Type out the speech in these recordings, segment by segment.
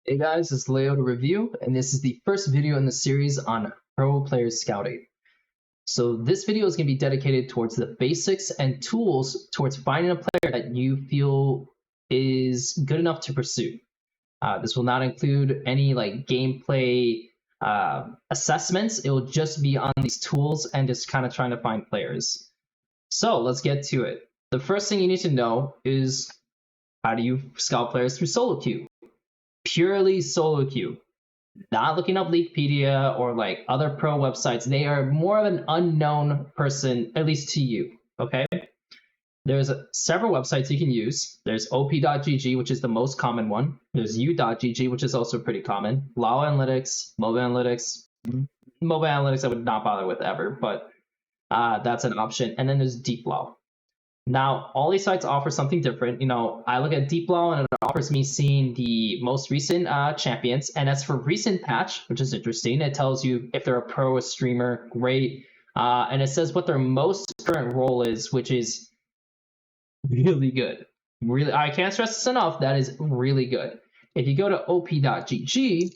Hey guys, it's Leo to review, and this is the first video in the series on pro player scouting. So this video is going to be dedicated towards the basics and tools towards finding a player that you feel is good enough to pursue. This will not include any like gameplay assessments. It will just be on these tools and just kind of trying to find players. So let's get to it. The first thing you need to know is how do you scout players through SoloQ? Purely SoloQ, not looking up Leaguepedia or like other pro websites. They are more of an unknown person, at least to you. Okay. There's several websites you can use. There's op.gg, which is the most common one. There's u.gg, which is also pretty common. Lao Analytics, Mobile Analytics. Mobile Analytics I would not bother with ever, but that's an option. And then there's DeepLaw. Now, all these sites offer something different. You know, I look at DeepLaw and it offers me seeing the most recent champions, and that's for recent patch, which is interesting. It tells you if they're a pro, a streamer, great, and it says what their most current role is, which is really good. Really, I can't stress this enough. That is really good. If you go to op.gg,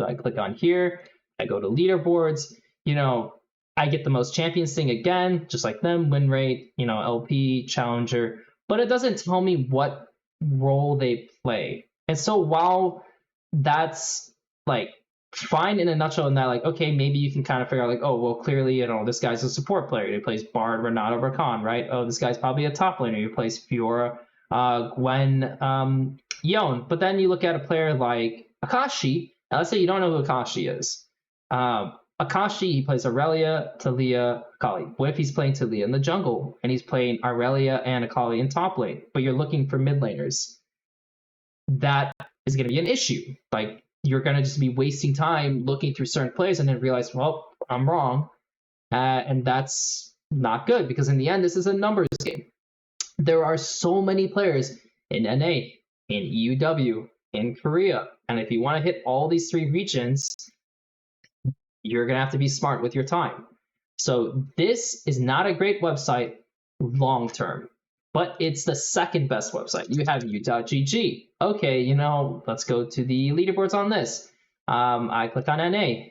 so I click on here, I go to leaderboards. You know, I get the most champions thing again, just like them, win rate, you know, LP, challenger, but it doesn't tell me what role they play. And so while that's like fine in a nutshell, in that like, okay, maybe you can kind of figure out like, oh, well, clearly, you know, this guy's a support player. He plays Bard, Renato, Rakan, right? Oh, this guy's probably a top laner. He plays Fiora, Gwen, Yone. But then you look at a player like Akashi, and let's say you don't know who Akashi is. Akashi, he plays Aurelia, Talia, Akali. What if he's playing Talia in the jungle and he's playing Aurelia and Akali in top lane, but you're looking for mid laners? That is going to be an issue. Like, you're going to just be wasting time looking through certain players and then realize, well, I'm wrong. And that's not good because in the end, this is a numbers game. There are so many players in NA, in EUW, in Korea. And if you want to hit all these three regions, you're going to have to be smart with your time. So this is not a great website long term, but it's the second best website. You have u.gg. Okay, you know, let's go to the leaderboards on this. I click on NA.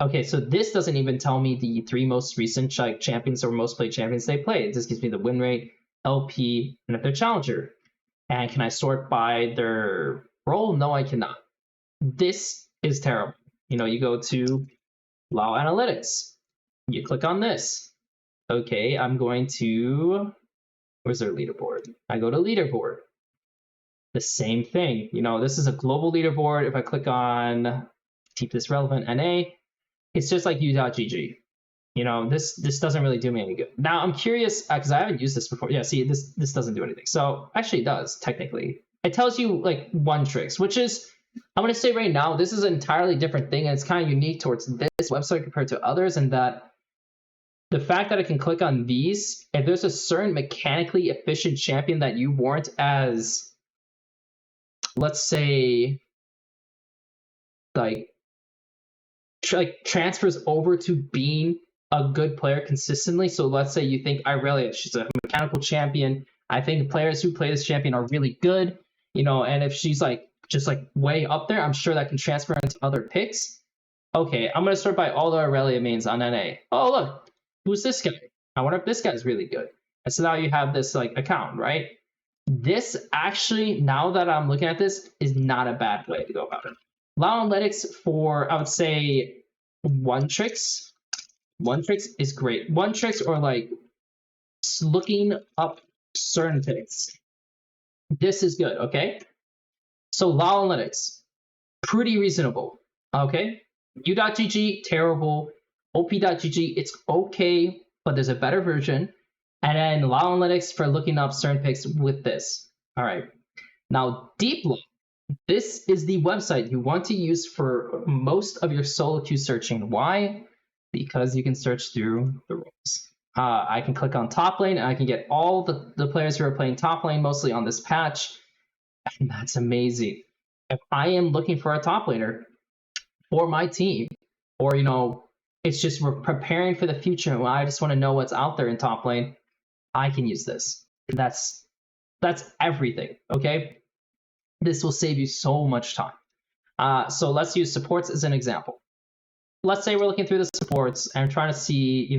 Okay, so this doesn't even tell me the three most recent champions or most played champions they played. This gives me the win rate, LP, and if they're challenger. And can I sort by their role? No, I cannot. This is terrible. You know, you go to Lao Analytics. You click on this. Okay, I'm going to, where's their leaderboard? I go to leaderboard. The same thing. You know, this is a global leaderboard. If I click on keep this relevant NA, it's just like u.gg. You know, this doesn't really do me any good. Now I'm curious because I haven't used this before. Yeah, see, this doesn't do anything. So actually it does technically. It tells you like one tricks, which is, I'm going to say right now, this is an entirely different thing, and it's kind of unique towards this website compared to others, in that the fact that I can click on these, if there's a certain mechanically efficient champion that you warrant as, let's say, like transfers over to being a good player consistently. So let's say you think Aurelia, she's a mechanical champion. I think players who play this champion are really good, you know, and if she's like just like way up there, I'm sure that can transfer into other picks. Okay, I'm going to sort by all the Aurelia mains on NA. Oh, look, who's this guy? I wonder if this guy's really good. And so now you have this like account, right? This actually, now that I'm looking at this, is not a bad way to go about it. Lao Analytics for, I would say, one tricks. One tricks is great. One tricks or like looking up certain picks. This is good, okay? So Lao Analytics, pretty reasonable, okay? u.gg, terrible. op.gg, it's okay, but there's a better version. And then Lao Analytics for looking up certain picks with this. All right. Now, DeepLaw, this is the website you want to use for most of your SoloQ searching. Why? Because you can search through the roles. I can click on top lane, and I can get all the players who are playing top lane, mostly on this patch. And that's amazing. If I am looking for a top laner for my team, or, you know, it's just we're preparing for the future and I just want to know what's out there in top lane, I can use this. That's everything, okay? This will save you so much time. So let's use supports as an example. Let's say we're looking through the supports and I'm trying to see,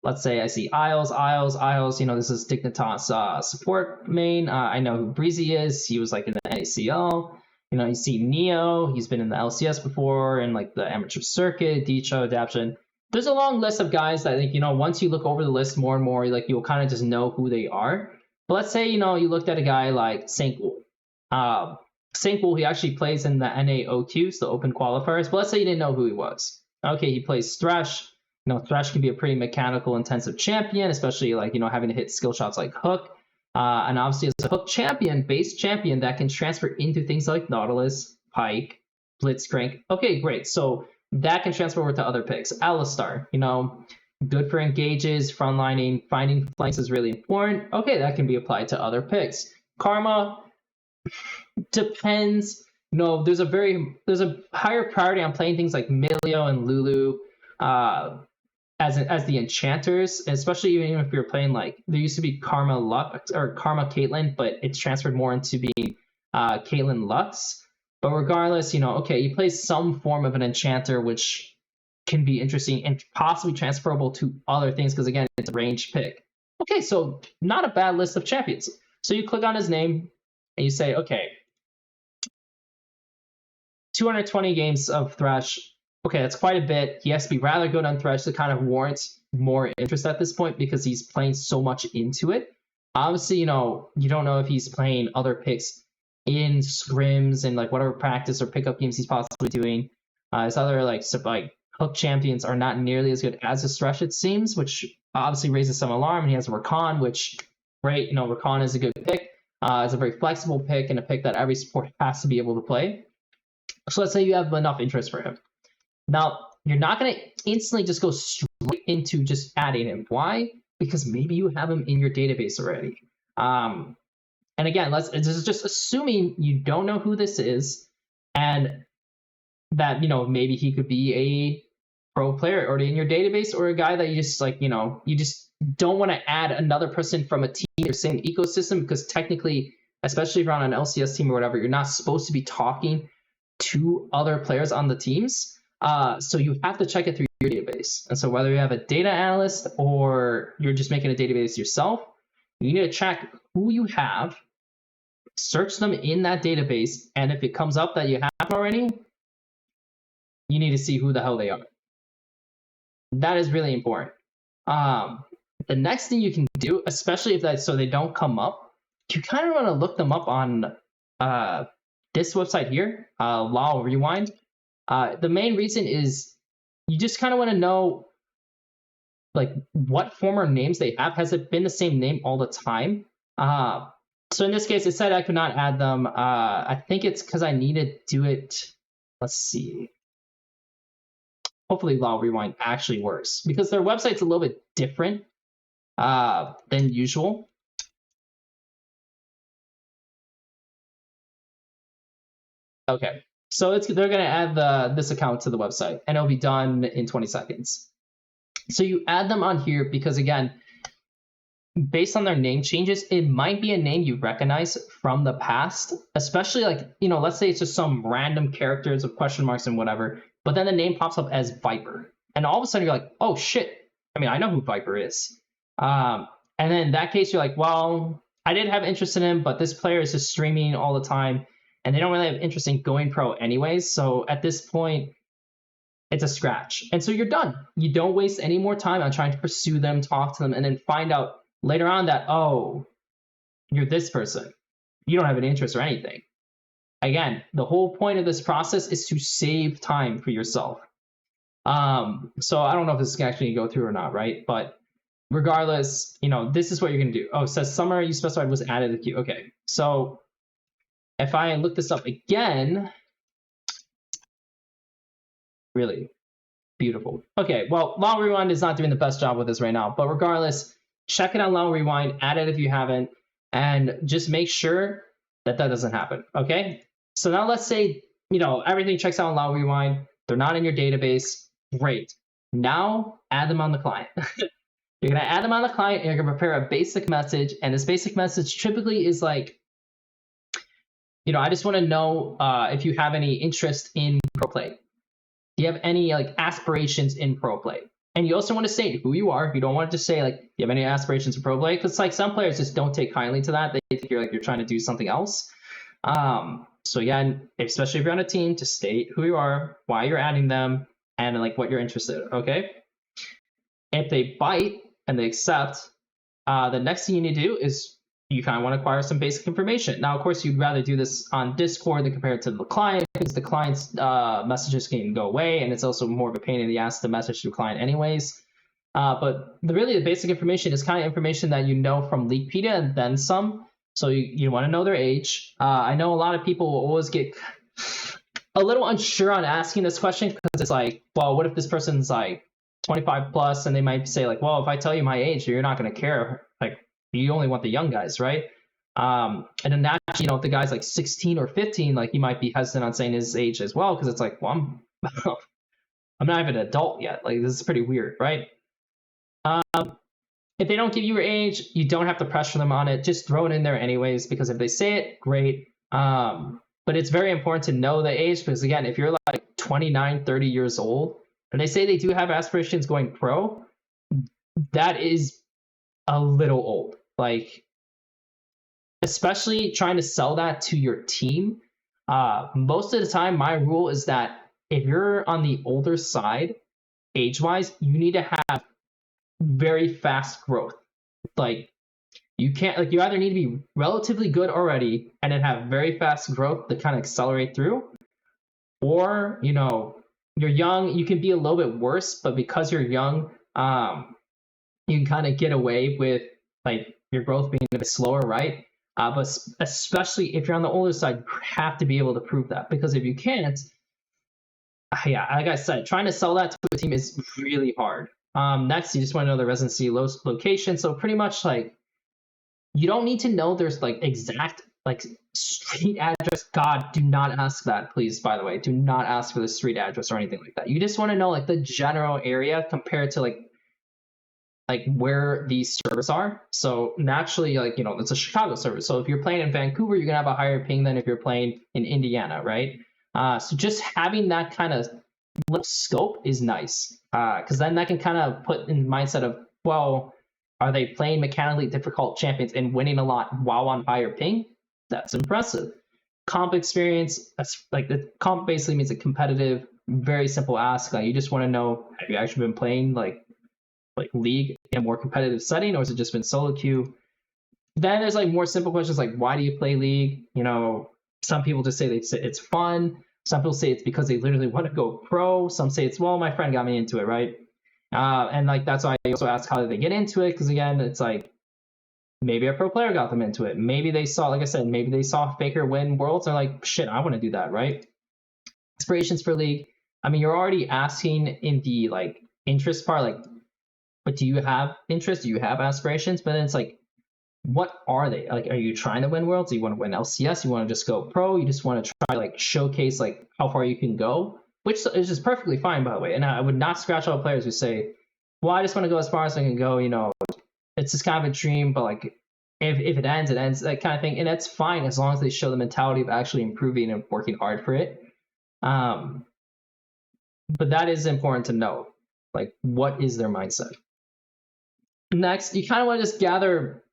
let's say I see Isles. This is Dignitas support main. I know who Breezy is. He was like in the NACL. You see Neo. He's been in the LCS before and like the amateur circuit, Dicho, Adaption. There's a long list of guys that I think, once you look over the list more and more, like you'll kind of just know who they are. But let's say, you looked at a guy like Sankwool. Sankwool, he actually plays in the NAOQs, the open qualifiers. But let's say you didn't know who he was. Okay, he plays Thresh. Thresh can be a pretty mechanical intensive champion, especially like, having to hit skill shots like Hook. And obviously as a Hook champion, base champion that can transfer into things like Nautilus, Pike, Blitzcrank. Okay, great. So that can transfer over to other picks. Alistar, good for engages, frontlining, finding flanks is really important. Okay, that can be applied to other picks. Karma depends. There's a higher priority on playing things like Milio and Lulu as the enchanters, especially even if you're playing like there used to be Karma Lux or Karma Caitlyn, but it's transferred more into being Caitlyn Lux. But regardless, okay, you play some form of an enchanter, which can be interesting and possibly transferable to other things because again, it's a range pick. Okay, so not a bad list of champions. So you click on his name and you say, okay, 220 games of Thresh. Okay, that's quite a bit. He has to be rather good on Thresh to kind of warrant more interest at this point because he's playing so much into it. Obviously, you don't know if he's playing other picks in scrims and like whatever practice or pickup games he's possibly doing. His other like Hook champions are not nearly as good as his Thresh, it seems, which obviously raises some alarm. And he has Rakan, which, great, Rakan is a good pick. It's a very flexible pick and a pick that every support has to be able to play. So let's say you have enough interest for him. Now, you're not going to instantly just go straight into just adding him. Why? Because maybe you have him in your database already. And again, this is just assuming you don't know who this is and that, maybe he could be a pro player already in your database or a guy that you just like, you just don't want to add another person from a team or same ecosystem because technically, especially if you're on an LCS team or whatever, you're not supposed to be talking to other players on the teams. So you have to check it through your database. And so whether you have a data analyst or you're just making a database yourself, you need to check who you have, search them in that database, and if it comes up that you have already, you need to see who the hell they are. That is really important. The next thing you can do, especially if so they don't come up, you kind of want to look them up on this website here, Law Rewind. The main reason is you just kind of want to know like what former names they have. Has it been the same name all the time? So in this case, it said I could not add them. I think it's because I need to do it. Let's see. Hopefully Law Rewind actually works because their website's a little bit different than usual. Okay, so they're going to add this account to the website, and it'll be done in 20 seconds. So you add them on here because, again, based on their name changes, it might be a name you recognize from the past, especially like, let's say it's just some random characters with question marks and whatever, but then the name pops up as Viper. And all of a sudden you're like, oh, shit. I mean, I know who Viper is. And then in that case, you're like, well, I did have interest in him, but this player is just streaming all the time. And they don't really have interest in going pro anyways. So at this point, it's a scratch. And so you're done. You don't waste any more time on trying to pursue them, talk to them, and then find out later on that, oh, you're this person. You don't have an interest or anything. Again, the whole point of this process is to save time for yourself. So I don't know if this is actually going to go through or not, right? But regardless, this is what you're going to do. Oh, it says summer you specified was added to the queue. Okay, so if I look this up again, really beautiful. Okay, well, Long Rewind is not doing the best job with this right now, but regardless, check it on Long Rewind, add it if you haven't, and just make sure that doesn't happen, okay? So now let's say, everything checks out on Long Rewind, they're not in your database, great. Now, add them on the client. You're gonna add them on the client, and you're gonna prepare a basic message, and this basic message typically is like, I just want to know if you have any interest in pro play. Do you have any like aspirations in pro play? And you also want to say who you are. You don't want to just say like, do you have any aspirations in pro play? Because like some players just don't take kindly to that. They think you're trying to do something else. So again, especially if you're on a team, to state who you are, why you're adding them, and like what you're interested in. Okay. If they bite and they accept, the next thing you need to do is you kind of want to acquire some basic information. Now, of course, you'd rather do this on Discord than compared to the client, because the client's messages can go away, and it's also more of a pain in the ass to message to a client anyways. But really, the basic information is kind of information that you know from Leaguepedia and then some. So you want to know their age. I know a lot of people will always get a little unsure on asking this question, because it's like, well, what if this person's like 25 plus, and they might say like, well, if I tell you my age, you're not going to care. Like, you only want the young guys, right? And then naturally, if the guy's like 16 or 15, like, you might be hesitant on saying his age as well, because it's like, well, I'm not even an adult yet. Like, this is pretty weird, right? If they don't give you your age, you don't have to pressure them on it. Just throw it in there anyways, because if they say it, great. But it's very important to know the age, because again, if you're like 29, 30 years old, and they say they do have aspirations going pro, that is a little old. Like, especially trying to sell that to your team. Most of the time, my rule is that if you're on the older side, age-wise, you need to have very fast growth. Like, you can't, like, you either need to be relatively good already and then have very fast growth to kind of accelerate through, or, you're young, you can be a little bit worse, but because you're young, you can kind of get away with like your growth being a bit slower, right? But especially if you're on the older side, you have to be able to prove that, because if you can't, yeah, like I said, trying to sell that to a team is really hard. Next, you just want to know the residency location. So pretty much like, you don't need to know there's like exact like street address. God, do not ask that, please. By the way, do not ask for the street address or anything like that. You just want to know like the general area compared to like where these servers are. So naturally, like, it's a Chicago server. So if you're playing in Vancouver, you're gonna have a higher ping than if you're playing in Indiana, right? So just having that kind of little scope is nice, because then that can kind of put in the mindset of, well, are they playing mechanically difficult champions and winning a lot while on higher ping? That's impressive. Comp experience, that's like, the comp basically means a competitive, very simple ask. Like, you just want to know, have you actually been playing like League in a more competitive setting, or has it just been solo queue? Then there's like more simple questions like, why do you play League? Some people just say it's fun. Some people say it's because they literally want to go pro. Some say it's, well, my friend got me into it, right? And like, that's why I also ask, how did they get into it? Because again, it's like, maybe a pro player got them into it. Maybe they saw, like I said, maybe they saw Faker win Worlds and like, shit, I want to do that, right? Aspirations for League. I mean, you're already asking in the like interest part, like, but do you have interest? Do you have aspirations? But then it's like, what are they? Like, are you trying to win Worlds? Do you want to win LCS? You want to just go pro? You just want to try like showcase like how far you can go, which is just perfectly fine, by the way. And I would not scratch all players who say, well, I just want to go as far as I can go. It's just kind of a dream, but like, if it ends, it ends, that kind of thing. And that's fine, as long as they show the mentality of actually improving and working hard for it. But that is important to know. Like, what is their mindset? Next, you kind of want to just gather,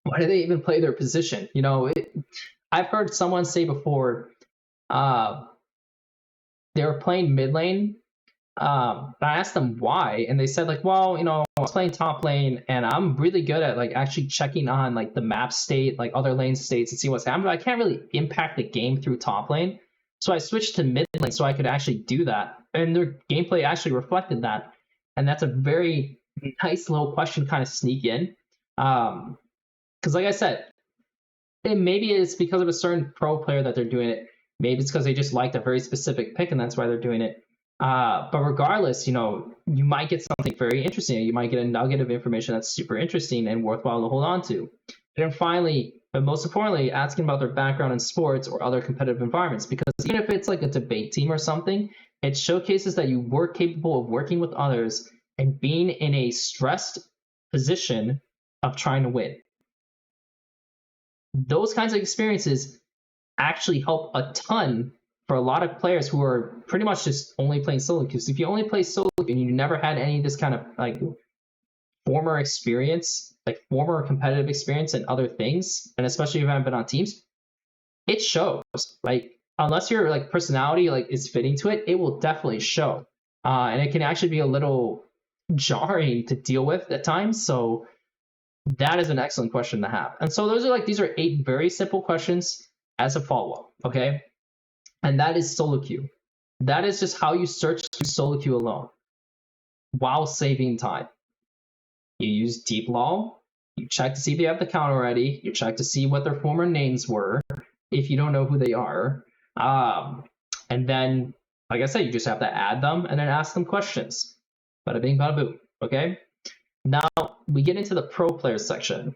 why do they even play their position? I've heard someone say before, they were playing mid lane. I asked them why, and they said like, well, I was playing top lane, and I'm really good at like actually checking on like the map state, like other lane states, and see what's happening. But I can't really impact the game through top lane, so I switched to mid lane so I could actually do that, and their gameplay actually reflected that. And that's a very nice little question, kind of sneak in, because like I said, maybe it's because of a certain pro player that they're doing it. Maybe it's because they just liked a very specific pick and that's why they're doing it. But regardless, you might get something very interesting. You might get a nugget of information that's super interesting and worthwhile to hold on to. And then finally, but most importantly, asking about their background in sports or other competitive environments, because even if it's like a debate team or something, it showcases that you were capable of working with others and being in a stressed position of trying to win. Those kinds of experiences actually help a ton for a lot of players who are pretty much just only playing solo queue. So if you only play solo queue and you never had any of this kind of like former experience, like former competitive experience in other things, and especially if you haven't been on teams, it shows. Like unless your like personality like is fitting to it, it will definitely show. And it can actually be a little jarring to deal with at times. So that is an excellent question to have. And so these are 8 very simple questions as a follow-up, okay? And that is solo queue. That is just how you search solo queue alone while saving time. You use deep law, you check to see if they have the count already, you check to see what their former names were, if you don't know who they are. And then, like I said, you just have to add them and then ask them questions. Bada bing, bada boom, okay? Now, we get into the pro players section.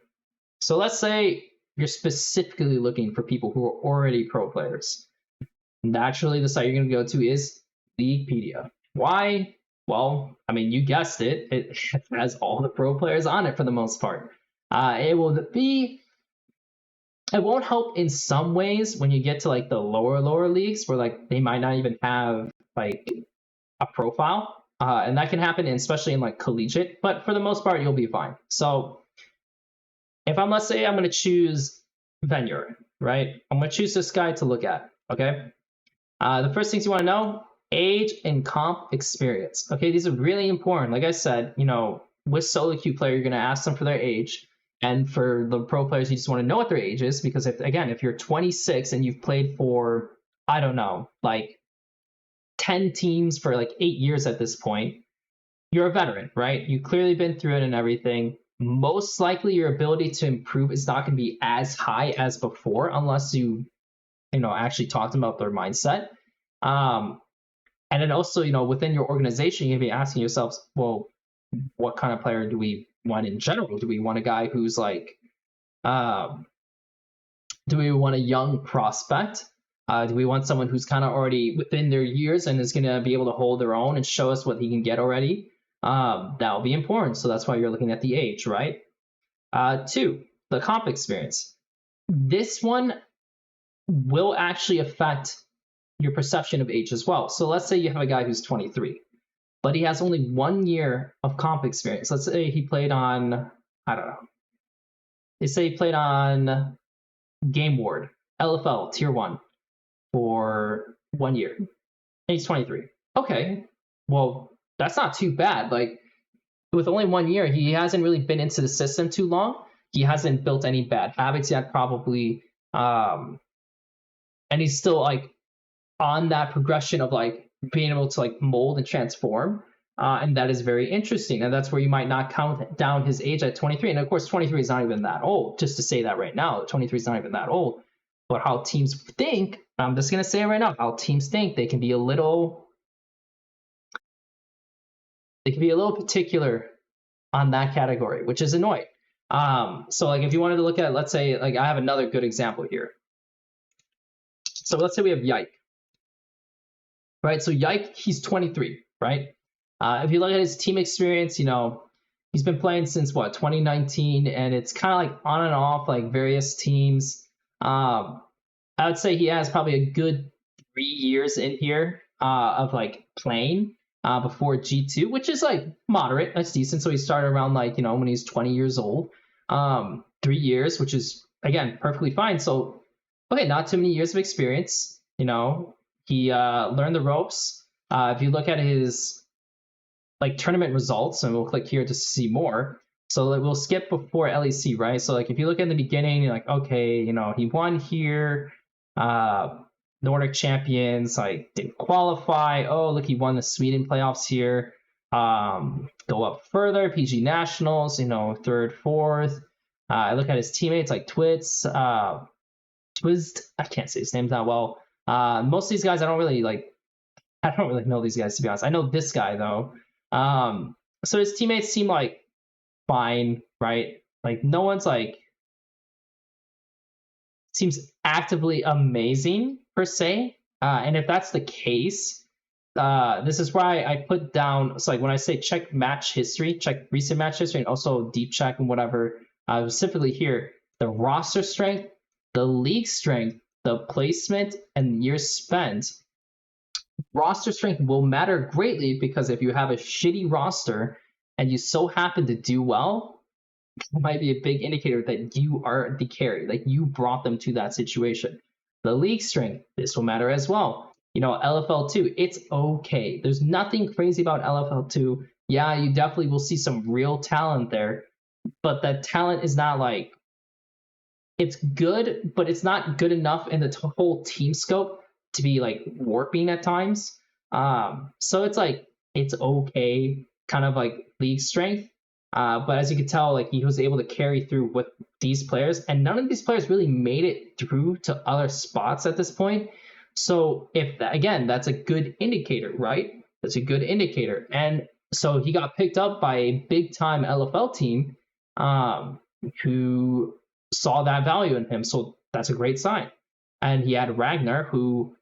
So let's say you're specifically looking for people who are already pro players. Naturally, the site you're going to go to is Leaguepedia. Why? Well, I mean, you guessed it. It has all the pro players on it for the most part. It won't help in some ways when you get to like the lower leagues where like they might not even have like a profile. And that can happen, especially in like collegiate, but for the most part, you'll be fine. So if let's say I'm going to choose Venure, right? I'm going to choose this guy to look at, okay? The first things you want to know, age and comp experience. Okay, these are really important. Like I said, with solo queue player, you're going to ask them for their age. And for the pro players, you just want to know what their age is, because if you're 26 and you've played for, I don't know, like 10 teams for like 8 years at this point, you're a veteran, right? You've clearly been through it and everything. Most likely your ability to improve is not going to be as high as before unless you actually talked about their mindset. And then also, within your organization, you're going to be asking yourselves, well, what kind of player do we want in general? Do we want a guy who's like, do we want a young prospect? Do we want someone who's kind of already within their years and is going to be able to hold their own and show us what he can get already? That'll be important. So that's why you're looking at the age, right? 2, the comp experience. This one will actually affect your perception of age as well. So let's say you have a guy who's 23, but he has only 1 year of comp experience. Let's say he played on, I don't know. Let's say he played on Game Ward, LFL Tier 1 for 1 year. And he's 23. Okay, well, that's not too bad. Like, with only 1 year, he hasn't really been into the system too long. He hasn't built any bad habits yet, probably. And he's still like on that progression of like being able to like mold and transform. And that is very interesting. And that's where you might not count down his age at 23. And of course, 23 is not even that old. Just to say that right now, 23 is not even that old. But how teams think, I'm just going to say it right now, how teams think, they can be a little particular on that category, which is annoying. So like if you wanted to look at, let's say, like I have another good example here. So let's say we have Yike, right? So Yike, he's 23, right? If you look at his team experience, he's been playing since 2019, and it's kind of like on and off, like various teams. I would say he has probably a good 3 years in here of like playing before G2, which is like moderate. That's decent. So he started around like, when he's 20 years old, 3 years, which is again, perfectly fine. So, okay, not too many years of experience. He learned the ropes. If you look at his like tournament results, and we'll click here just to see more. So we'll skip before LEC, right? So like if you look in the beginning, you're like, okay, he won here. Nordic champions like didn't qualify. Oh, look, he won the Sweden playoffs here. Go up further, PG Nationals, third, fourth. I look at his teammates like Twist. I can't say his name that well. Most of these guys I don't really know these guys, to be honest. I know this guy though. So his teammates seem like fine, right? Like no one's like seems actively amazing per se. And if that's the case, this is why I put down, so like when I say check match history, check recent match history, and also deep check and whatever, specifically here, the roster strength, the league strength, the placement and years spent, roster strength will matter greatly, because if you have a shitty roster and you so happen to do well, it might be a big indicator that you are the carry, like you brought them to that situation. The league strength, this will matter as well. You know, LFL2, it's okay. There's nothing crazy about LFL2. Yeah, you definitely will see some real talent there, but that talent is not like, it's good, but it's not good enough in the whole team scope to be like warping at times. So it's like, it's okay, kind of like league strength. But as you can tell, like he was able to carry through with these players, and none of these players really made it through to other spots at this point. So if again, that's a good indicator, right? That's a good indicator. And so he got picked up by a big time LFL team who saw that value in him. So that's a great sign. And he had Ragnar, who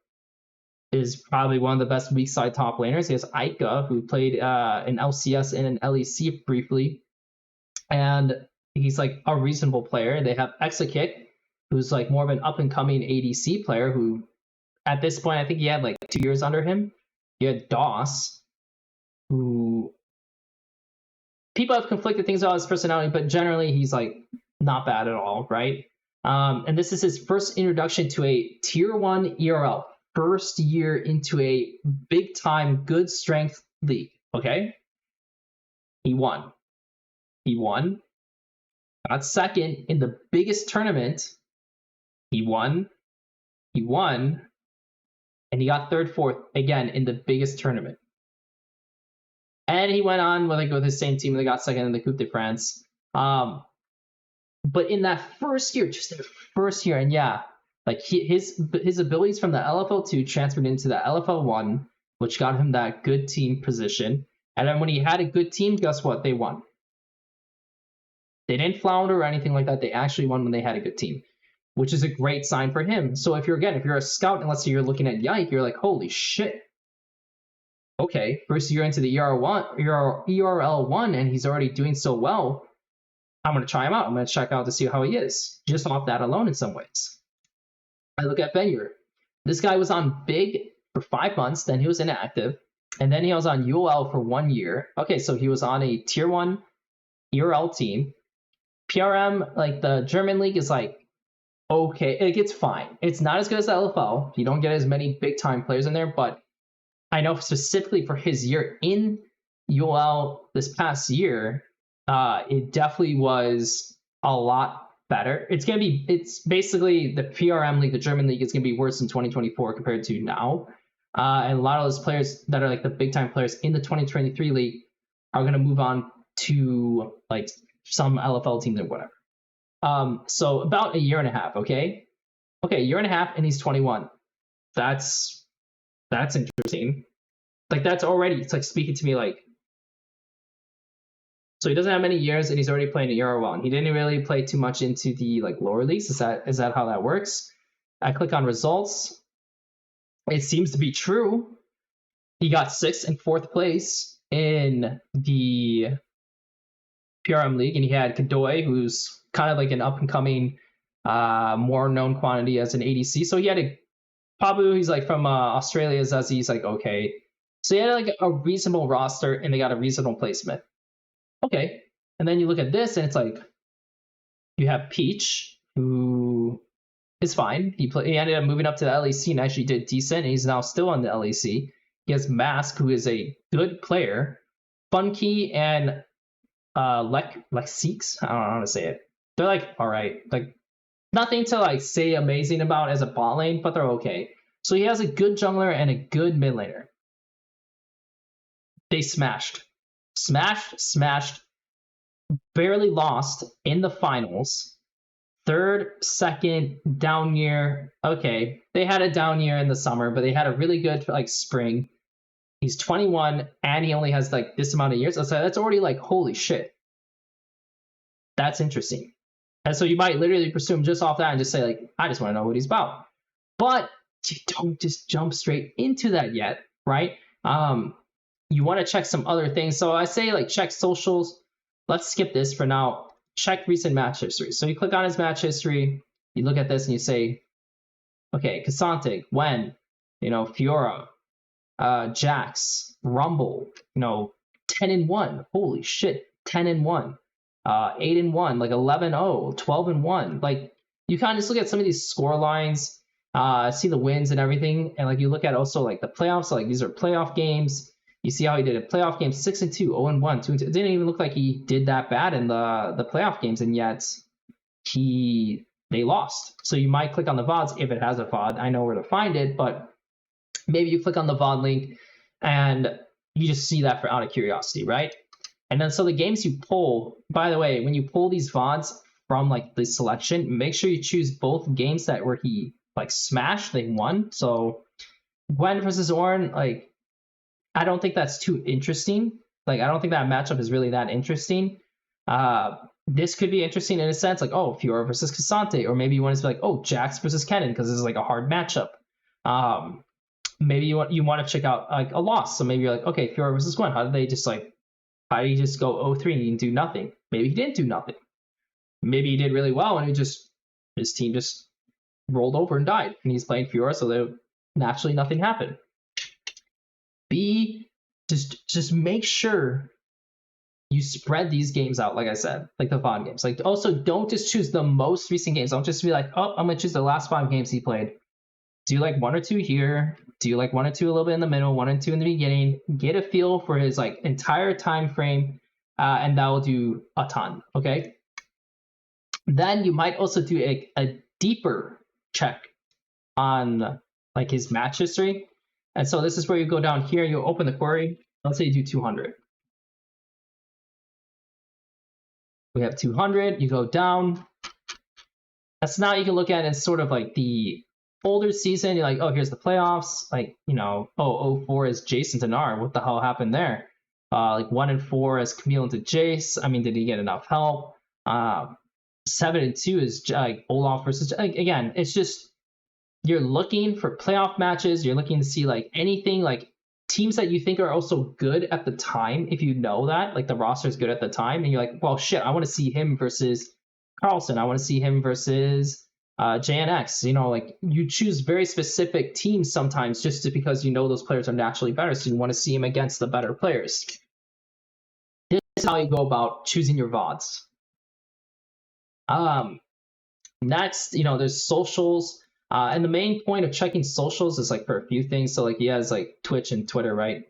is probably one of the best weak side top laners. He has Aika, who played in LCS and an LEC briefly, and he's like a reasonable player. They have Exakick, who's like more of an up and coming ADC player, who at this point I think he had like 2 years under him. You had Doss, who people have conflicted things about his personality, but generally he's like not bad at all, right? And this is his first introduction to a tier 1 ERL. First year into a big time good strength league. Okay, he won. Got second in the biggest tournament. He won, and he got third, fourth again in the biggest tournament. And he went on with his same team. They got second in the Coupe de France. But in that first year, just the first year, and yeah, like his abilities from the LFL2 transferred into the LFL1, which got him that good team position. And then when he had a good team, guess what? They won. They didn't flounder or anything like that. They actually won when they had a good team, which is a great sign for him. So if you're a scout, and let's say you're looking at Yike, you're like, holy shit. Okay, first year into the ERL1, and he's already doing so well. I'm going to try him out. I'm going to check out to see how he is, just off that alone in some ways. I look at Venure. This guy was on Big for 5 months, then he was inactive, and then he was on UL for 1 year. Okay, so he was on a tier 1 ERL team. PRM, like the German league, is like, okay, it's fine. It's not as good as the LFL. You don't get as many big time players in there, but I know specifically for his year in UL this past year, it definitely was a lot better. It's basically the PRM league, the German league, is going to be worse in 2024 compared to now. And a lot of those players that are like the big time players in the 2023 league are going to move on to like some LFL teams or whatever. So about a year and a half, okay, a year and a half, and he's 21. That's interesting. Like that's already, it's like speaking to me like, so he doesn't have many years and he's already playing at ERL1. He didn't really play too much into the like lower leagues. Is that how that works? I click on results. It seems to be true. He got 6th and 4th place in the PRM league, and he had Kadoy, who's kind of like an up and coming, more known quantity as an ADC. So he had Pabu, he's like from Australia, he's like okay. So he had like a reasonable roster, and they got a reasonable placement. Okay, and then you look at this, and it's like you have Peach, who is fine. He ended up moving up to the LEC and actually did decent, and he's now still on the LEC. He has Mask, who is a good player. Funky and Lexiques, I don't know how to say it. They're like all right, like nothing to like say amazing about as a bot lane, but they're okay. So he has a good jungler and a good mid laner. They smashed, barely lost in the finals. 3rd, 2nd, down year. Okay, they had a down year in the summer, but they had a really good like spring. He's 21 and he only has like this amount of years. So that's already like, holy shit. That's interesting. And so you might literally presume just off that and just say like, I just want to know what he's about. But you don't just jump straight into that yet, right? You want to check some other things. So I say like check socials. Let's skip this for now. Check recent match history. So you click on his match history, you look at this and you say, Okay, Cassante, Gwen, Fiora, Jax, Rumble, 10-1. Holy shit, 10-1. 8-1, like 11-0, 12-1. Like, you kind of just look at some of these score lines, see the wins and everything, and like you look at also like the playoffs. So, like, these are playoff games. You see how he did a playoff game, 6-2, 0-1, 2-2. It didn't even look like he did that bad in the playoff games, and yet they lost. So you might click on the VODs if it has a VOD. I know where to find it, but maybe you click on the VOD link and you just see that for out of curiosity, right? And then so the games you pull, by the way, when you pull these VODs from like the selection, make sure you choose both games that where he like smashed, they won. So Gwen versus Ornn, like, I don't think that's too interesting. Like, I don't think that matchup is really that interesting. This could be interesting in a sense, like, oh, Fiora versus Cassante, or maybe you want to be like, oh, Jax versus Kennen, because this is like a hard matchup. Maybe you want to check out like a loss. So maybe you're like, okay, Fiora versus Gwen, how did he just go 0-3 and do nothing? Maybe he didn't do nothing. Maybe he did really well and his team just rolled over and died. And he's playing Fiora, so naturally nothing happened. Just make sure you spread these games out, like I said, like the VOD games. Like, also, don't just choose the most recent games. Don't just be like, oh, I'm going to choose the last 5 games he played. Do like 1 or 2 here. Do like 1 or 2 a little bit in the middle, 1 and 2 in the beginning. Get a feel for his like entire time frame, and that will do a ton, okay? Then you might also do a deeper check on like his match history. And so this is where you go down here, you open the query. Let's say you do 200. We have 200, you go down. That's now you can look at it as sort of like the older season. You're like, oh, here's the playoffs. Like, 04 is Jason to Gnar. What the hell happened there? Like 1-4 is Camille into Jace. I mean, did he get enough help? 7-2 is like Olaf versus, like, again, it's just, you're looking for playoff matches. You're looking to see like anything, like teams that you think are also good at the time. If you know that, like the roster is good at the time, and you're like, well, shit, I want to see him versus Carlson. I want to see him versus JNX. Like, you choose very specific teams sometimes just because you know those players are naturally better, so you want to see him against the better players. This is how you go about choosing your VODs. Next, there's socials. And the main point of checking socials is like for a few things. So like he has like Twitch and Twitter, right?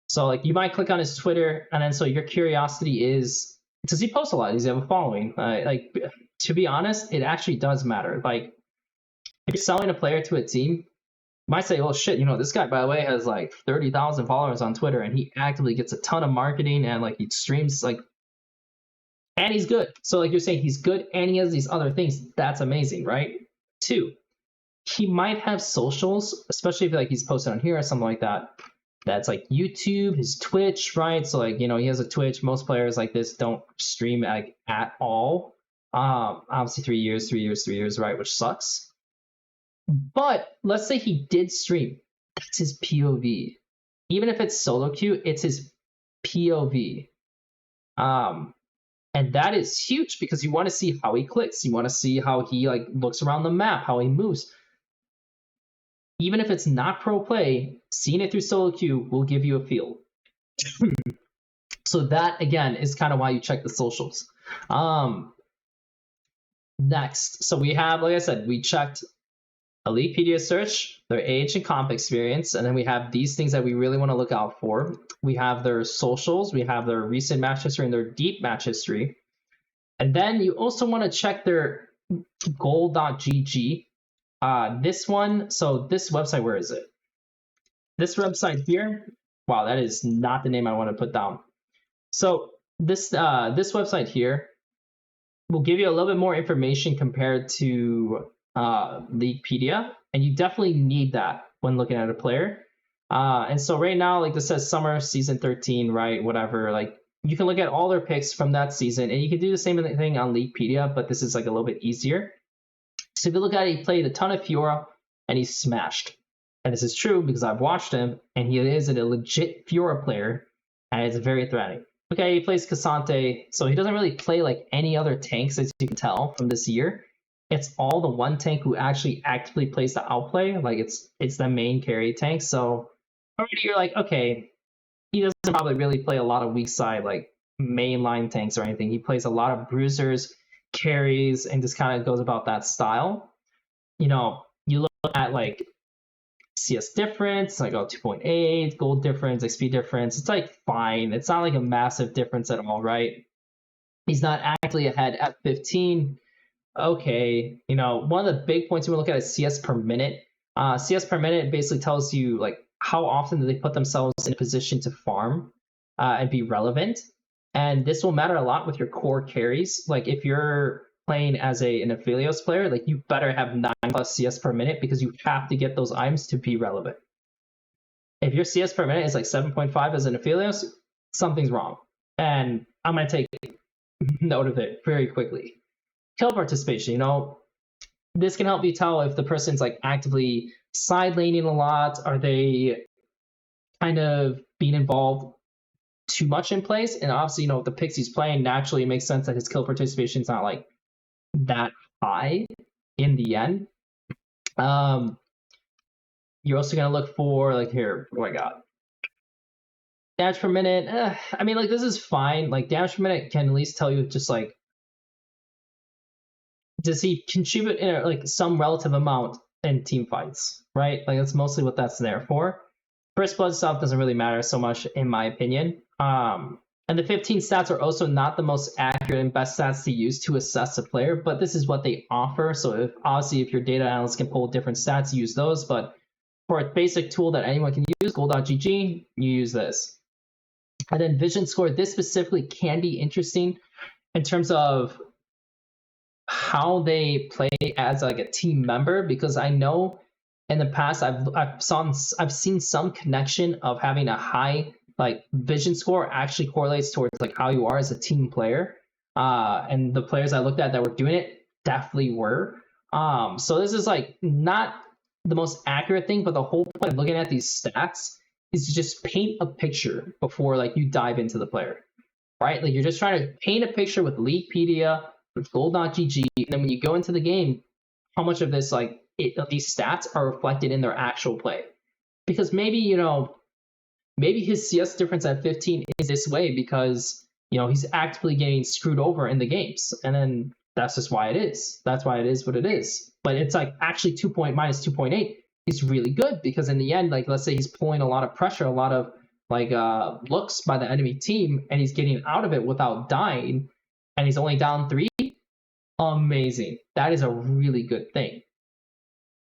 So like you might click on his Twitter, and then so your curiosity is, does he post a lot? Does he have a following? Like, to be honest, it actually does matter. Like, if you're selling a player to a team, you might say, oh shit, this guy, by the way, has like 30,000 followers on Twitter, and he actively gets a ton of marketing, and like he streams, like, and he's good. So like you're saying he's good and he has these other things. That's amazing, right? 2, he might have socials, especially if like he's posted on here or something like that. That's like YouTube, his Twitch, right? So like, he has a Twitch. Most players like this don't stream like at all. Obviously 3 years, right? Which sucks. But let's say he did stream. That's his POV. Even if it's SoloQ, it's his POV. And that is huge because you want to see how he clicks. You want to see how he like looks around the map, how he moves. Even if it's not pro play, seeing it through SoloQ will give you a feel. So that, again, is kind of why you check the socials. Next, so we have, like I said, we checked a Leaguepedia search, their age and comp experience, and then we have these things that we really want to look out for. We have their socials, we have their recent match history and their deep match history. And then you also want to check their goal.gg. This one, so this website, where is it? This website here, wow, that is not the name I want to put down. So this website here will give you a little bit more information compared to Leaguepedia, and you definitely need that when looking at a player. And so right now, like this says summer season 13, right? Whatever, like you can look at all their picks from that season, and you can do the same thing on Leaguepedia, but this is like a little bit easier. So if you look at it, he played a ton of Fiora and he smashed. And this is true because I've watched him, and he is a legit Fiora player, and it's very threatening. Okay, he plays Cassante, so he doesn't really play like any other tanks, as you can tell from this year. it's all the one tank who actually actively plays the outplay. Like it's the main carry tank. So already you're like, okay, he doesn't probably really play a lot of weak side like mainline tanks or anything. He plays a lot of bruisers, carries, and just kind of goes about that style. You look at like CS difference, like 2.8, gold difference, XP difference. It's like fine. It's not like a massive difference at all, right? He's not actually ahead at 15. Okay, one of the big points we look at is CS per minute. CS per minute basically tells you like how often do they put themselves in a position to farm and be relevant. And this will matter a lot with your core carries. Like if you're playing as an Aphelios player, like you better have 9+ CS per minute because you have to get those items to be relevant. If your CS per minute is like 7.5 as an Aphelios, something's wrong. And I'm going to take note of it very quickly. Kill participation, this can help you tell if the person's like actively side laning a lot. Are they kind of being involved too much in plays? And obviously, if the Pixie's playing, naturally it makes sense that his kill participation is not like that high in the end. You're also gonna look for like here, what do I got? Damage per minute. I mean, like this is fine. Like damage per minute can at least tell you just like, does he contribute in like some relative amount in team fights, right? Like that's mostly what that's there for. First blood stuff doesn't really matter so much in my opinion. And the 15 stats are also not the most accurate and best stats to use to assess a player, but this is what they offer. So obviously if your data analyst can pull different stats, use those. But for a basic tool that anyone can use, gold.gg, you use this. And then vision score, this specifically can be interesting in terms of how they play as like a team member, because I know in the past I've seen some connection of having a high like vision score actually correlates towards like how you are as a team player. And the players I looked at that were doing it definitely were. So this is like not the most accurate thing, but the whole point of looking at these stats is to just paint a picture before like you dive into the player, right? Like you're just trying to paint a picture with Leaguepedia, with gold.gg, and then when you go into the game, how much of this like these stats are reflected in their actual play? Because maybe maybe his CS difference at 15 is this way because he's actively getting screwed over in the games, and then that's just why it is. That's why it is what it is. But it's like actually minus 2.8 is really good because in the end, like let's say he's pulling a lot of pressure, a lot of like looks by the enemy team, and he's getting out of it without dying, and he's only down 3. Amazing. That is a really good thing.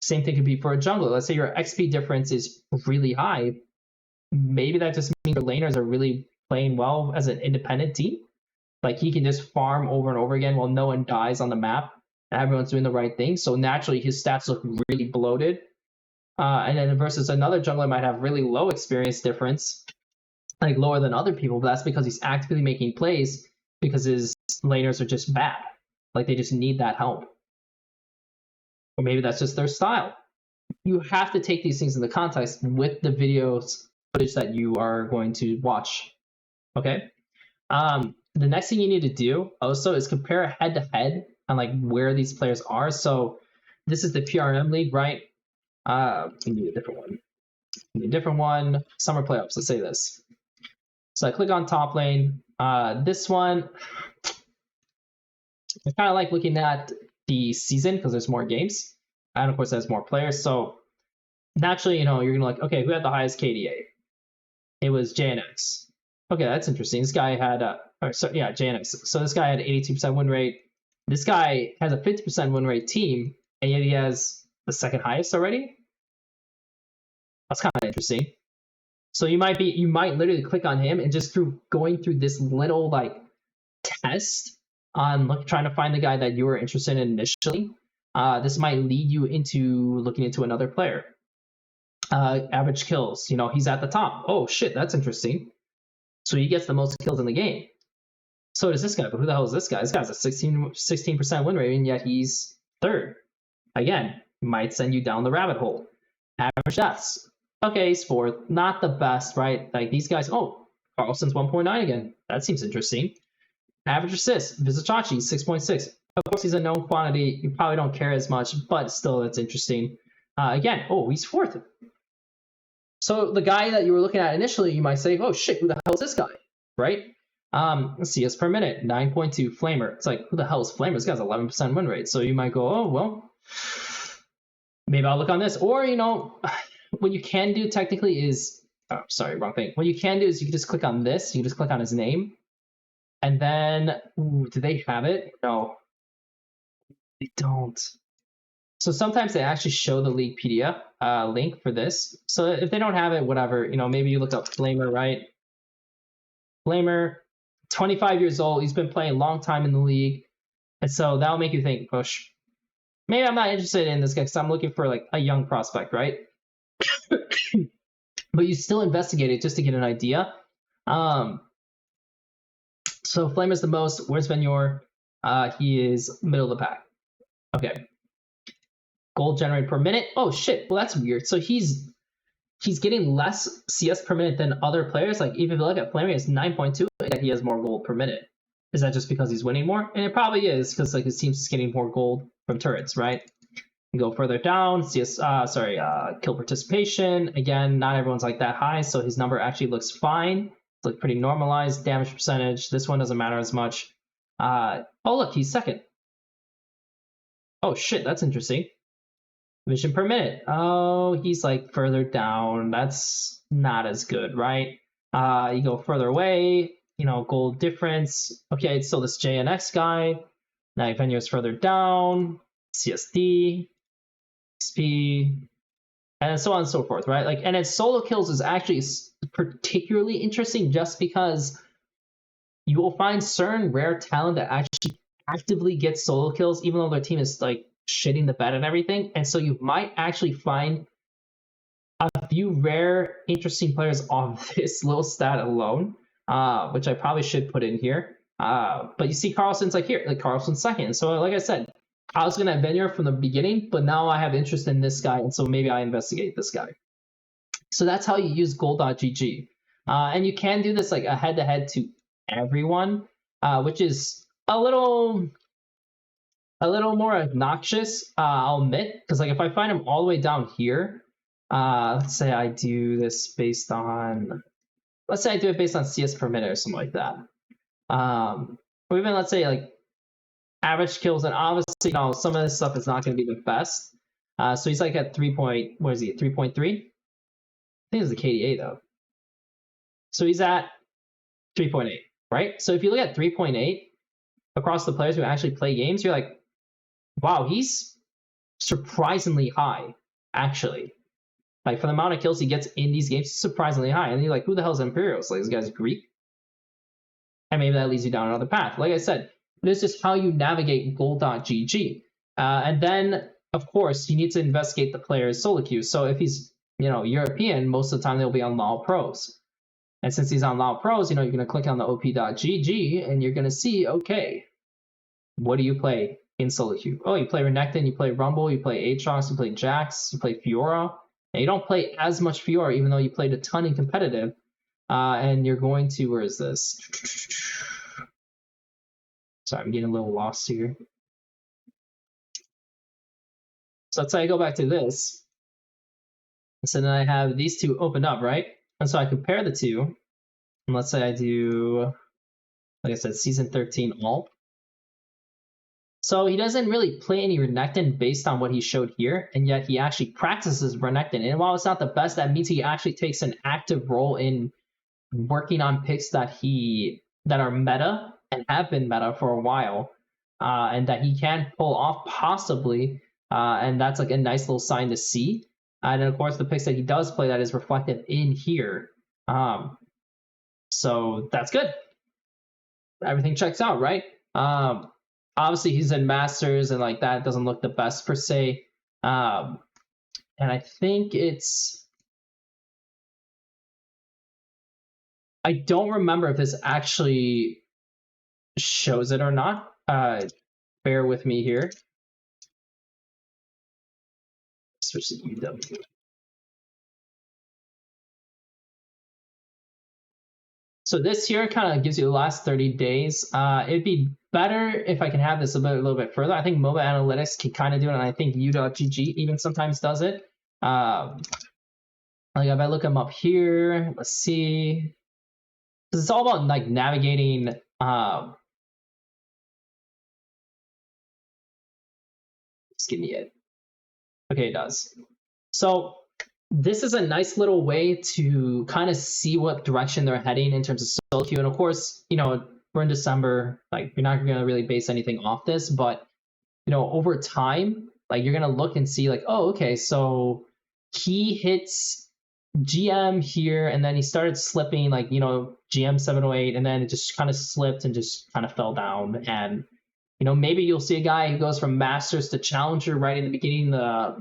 Same thing could be for a jungler. Let's say your XP difference is really high. Maybe that just means your laners are really playing well as an independent team. Like he can just farm over and over again while no one dies on the map and everyone's doing the right thing. So naturally his stats look really bloated. And then versus another jungler might have really low experience difference, like lower than other people, but that's because he's actively making plays because his laners are just bad. Like they just need that help. Or maybe that's just their style. You have to take these things into context with the videos footage that you are going to watch. Okay. The next thing you need to do also is compare head to head on like where these players are. So this is the PRM league, right? We need a different one. Summer playoffs. Let's say this. So I click on top lane. This one, I kind of like looking at the season because there's more games, and of course there's more players. So naturally, you're gonna like, okay, who had the highest KDA? It was JNX. Okay, that's interesting. This guy had JNX. So this guy had 82% win rate. This guy has a 50% win rate team, and yet he has the second highest already. That's kind of interesting. So you might literally click on him, and just through going through this little like test on trying to find the guy that you were interested in initially, this might lead you into looking into another player. Average kills, he's at the top. Oh shit, that's interesting. So he gets the most kills in the game. So does this guy, but who the hell is this guy? This guy's a 16% win rate, and yet he's third. Again, might send you down the rabbit hole. Average deaths. Okay, he's fourth. Not the best, right? Like these guys, Carlson's 1.9 again. That seems interesting. Average assists, Vizicachi 6.6. Of course, he's a known quantity. You probably don't care as much, but still, that's interesting. Again, oh, he's 4th. So the guy that you were looking at initially, you might say, oh shit, who the hell is this guy, right? CS per minute, 9.2 Flamer. It's like, who the hell is Flamer? This guy's 11% win rate. So you might go, oh, well, maybe I'll look on this. Or, you know, what you can do technically is, oh, sorry, wrong thing. What you can do is you can just click on this. You can just click on his name. And then, ooh, do they have it? No, they don't. So sometimes they actually show the Leaguepedia link for this. So if they don't have it, whatever, you know, maybe you look up Flamer, right? Flamer, 25 years old. He's been playing a long time in the league. And so that'll make you think, push. Maybe I'm not interested in this guy because I'm looking for like a young prospect, right? But you still investigate it just to get an idea. So Flamer's the most. Where's Venyor? He is middle of the pack. Okay. Gold generated per minute. Oh shit. Well, that's weird. So he's getting less CS per minute than other players. Like even if you look at Flamer, he has 9.2, and he has more gold per minute. Is that just because he's winning more? And it probably is because like his team's getting more gold from turrets, right? You go further down, kill participation. Again, not everyone's like that high, so his number actually looks fine. It's like pretty normalized. Damage percentage. This one doesn't matter as much. Oh look, he's 2nd. Oh shit, that's interesting. Vision per minute. Oh, he's like further down. That's not as good, right? You go further away, you know, gold difference. Okay, it's still this JNX guy. Now Venue is further down. CSD, XP, and so on and so forth, right? Like, and then solo kills is actually particularly interesting just because you will find certain rare talent that actually actively gets solo kills, even though their team is like shitting the bed and everything. And so you might actually find a few rare, interesting players on this little stat alone, which I probably should put in here. But you see Carlson's like here, like Carlson's 2nd. So like I said, I was gonna have Venure from the beginning, but now I have interest in this guy, and so maybe I investigate this guy. So that's how you use gold.gg. And you can do this like a head-to-head to everyone, which is a little more obnoxious, I'll admit, because like if I find him all the way down here, let's say I do this based on, let's say I do it based on CS per minute or something like that. Or even let's say like average kills, and obviously, you know, some of this stuff is not going to be the best. So he's like at 3.3? I think it's the KDA though. So he's at 3.8, right? So if you look at 3.8 across the players who actually play games, you're like, wow, he's surprisingly high, actually. Like for the amount of kills he gets in these games, surprisingly high. And you're like, who the hell is Imperials? Like this guy's Greek. And maybe that leads you down another path. Like I said, this is how you navigate gold.gg. And then, of course, you need to investigate the player's SoloQ. So if he's, you know, European, most of the time they'll be on LoL Pros. And since he's on LoL Pros, you know, you're going to click on the op.gg and you're going to see, okay, what do you play in SoloQ? Oh, you play Renekton, you play Rumble, you play Aatrox, you play Jax, you play Fiora. And you don't play as much Fiora, even though you played a ton in competitive. And you're going to, where is this? Sorry, I'm getting a little lost here. So let's say I go back to this. So then I have these two opened up, right? And so I compare the two. And let's say I do, like I said, season 13 all. So he doesn't really play any Renekton based on what he showed here, and yet he actually practices Renekton. And while it's not the best, that means he actually takes an active role in working on picks that are meta and have been meta for a while, and that he can pull off possibly, and that's like a nice little sign to see. And of course, the picks that he does play, that is reflected in here. So that's good. Everything checks out, right? Obviously, he's in Masters, and like that doesn't look the best per se. And I think I don't remember if this actually shows it or not. Bear with me here. Switch to UW. So this here kind of gives you the last 30 days. It'd be better if I can have this a little bit further. I think mobile analytics can kind of do it, and I think u.gg even sometimes does it. Like if I look them up here, let's see. Because it's all about like navigating. Just give me it. Okay, it does. So this is a nice little way to kind of see what direction they're heading in terms of SoloQ. And of course, you know, we're in December, like you're not gonna really base anything off this, but you know, over time, like you're gonna look and see like, oh, okay, so he hits GM here, and then he started slipping, like, you know, GM 708, and then it just kind of slipped and just kind of fell down. And you know, maybe you'll see a guy who goes from Masters to Challenger right in the beginning of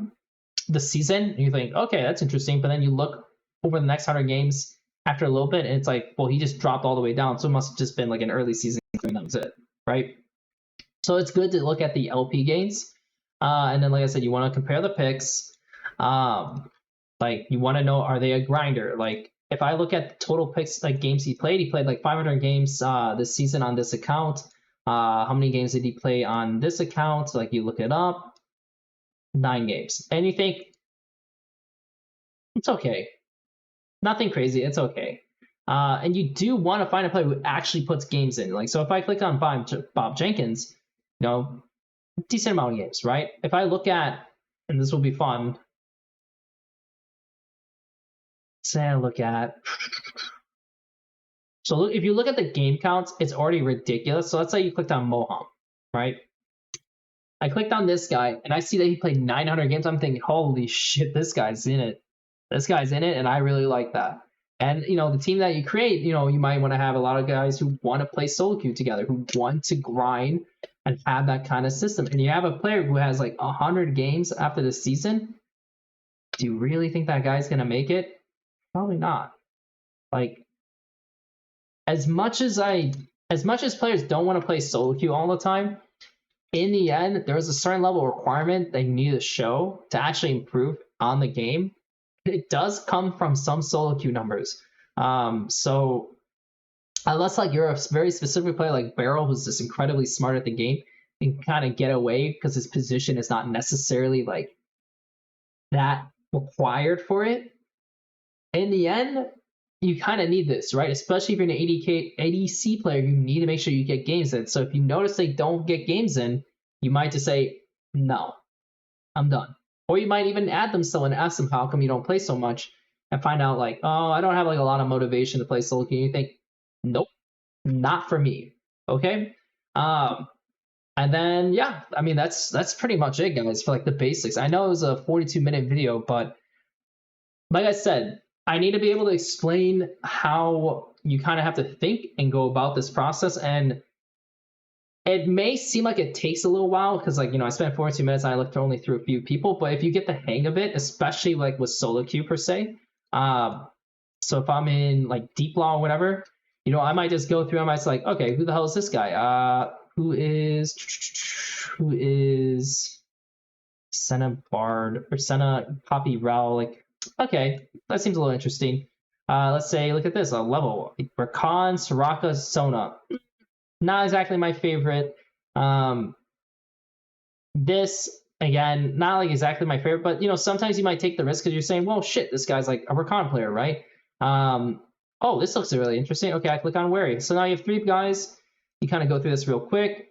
the season, and you think, okay, that's interesting. But then you look over the next 100 games after a little bit, and it's like, well, he just dropped all the way down, so it must have just been like an early season, and that was it, right? So it's good to look at the LP gains, and then like I said, you want to compare the picks. Like you want to know, are they a grinder? Like if I look at the total picks, like games he played like 500 games this season on this account. How many games did he play on this account? Like you look it up, 9 games. And you think, it's okay. Nothing crazy, it's okay. And you do want to find a player who actually puts games in. Like, so if I click on Bob Jenkins, you know, decent amount of games, right? If I look at, and this will be fun, say I look at, so if you look at the game counts, it's already ridiculous. So let's say you clicked on Moham, right? I clicked on this guy and I see that he played 900 games. I'm thinking, holy shit, this guy's in it. This guy's in it, and I really like that. And you know, the team that you create, you know, you might want to have a lot of guys who want to play SoloQ together, who want to grind and have that kind of system. And you have a player who has like 100 games after the season. Do you really think that guy's gonna make it? Probably not. Like, as much as players don't want to play SoloQ all the time, in the end, there is a certain level of requirement they need to show to actually improve on the game. It does come from some SoloQ numbers. So unless like you're a very specific player like Beryl, who's just incredibly smart at the game, and kind of get away because his position is not necessarily like that required for it. In the end, you kind of need this, right? Especially if you're an ADC player, you need to make sure you get games in. So if you notice they don't get games in, you might just say, no, I'm done. Or you might even add them still and ask them, how come you don't play so much? And find out like, oh, I don't have like a lot of motivation to play SoloQ. And you think, nope, not for me. Okay. And then, yeah, I mean, that's pretty much it, guys, for like the basics. I know it was a 42-minute video, but like I said, I need to be able to explain how you kind of have to think and go about this process. And it may seem like it takes a little while because, like, you know, I spent 42 minutes and I looked only through a few people. But if you get the hang of it, especially like with SoloQ per se, so if I'm in like Deep Law or whatever, you know, I might just go through. I might say like, okay, who the hell is this guy? Who is Senna Bard or Senna Poppy Rao? Like, okay, that seems a little interesting. Let's say, look at this, a level. Rakan, Soraka, Sona. Not exactly my favorite. This, again, not like exactly my favorite, but, you know, sometimes you might take the risk because you're saying, well, shit, this guy's like a Rakan player, right? Oh, this looks really interesting. Okay, I click on Wary. So now you have 3 guys. You kind of go through this real quick.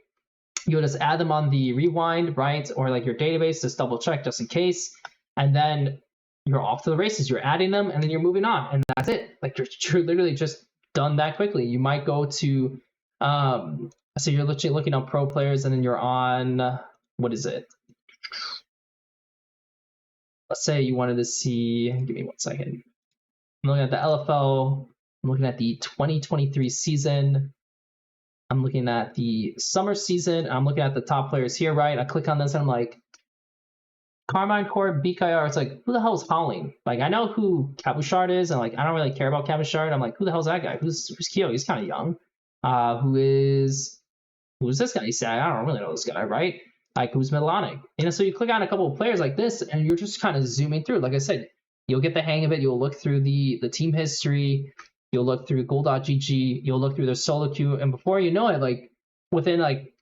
You'll just add them on the rewind, right? Or like your database, just double check just in case. And then you're off to the races. You're adding them and then you're moving on. And that's it. Like you're literally just done that quickly. You might go to, so you're literally looking at pro players and then you're on, what is it? Let's say you wanted to see, give me 1 second. I'm looking at the LFL. I'm looking at the 2023 season. I'm looking at the summer season. I'm looking at the top players here, right? I click on this and I'm like, Carmine Corp, BKR. It's like, who the hell is Holling? Like, I know who Cabuchard is, and like, I don't really care about Cabuchard. I'm like, who the hell is that guy? Who's Kyo? He's kind of young. Who's this guy? You say, I don't really know this guy, right? Like, who's Milanic? You know, so you click on a couple of players like this, and you're just kind of zooming through. Like I said, you'll get the hang of it. You'll look through the team history. you'll look through goal.gg, you'll look through their SoloQ, and before you know it, like within like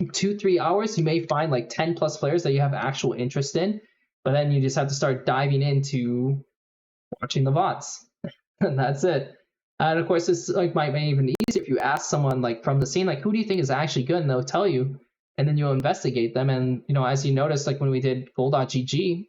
2-3 hours, you may find like 10 plus players that you have actual interest in, but then you just have to start diving into watching the VODs. And that's it. And of course, it's like might be even easier if you ask someone like from the scene, like, who do you think is actually good? And they'll tell you, and then you'll investigate them. And, you know, as you notice, like when we did goal.gg,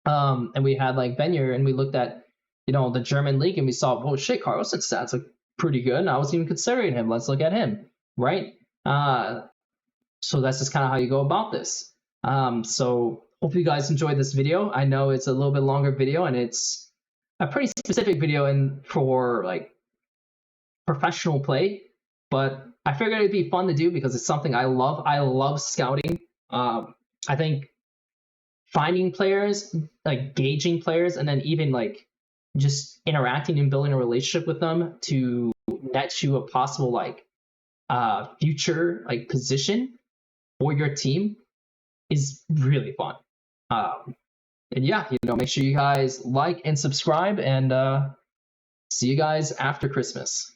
and we had like Benyer and we looked at, you know, the German league and we saw, oh shit, Carlsen's stats look pretty good. And I was even considering him. Let's look at him, right? So that's just kind of how you go about this. So hope you guys enjoyed this video. I know it's a little bit longer video and it's a pretty specific video and for like professional play, but I figured it'd be fun to do because it's something I love. I love scouting. I think finding players, like gauging players, and then even like just interacting and building a relationship with them to net you a possible like future like position for your team is really fun. And yeah, you know, make sure you guys like and subscribe, and see you guys after Christmas.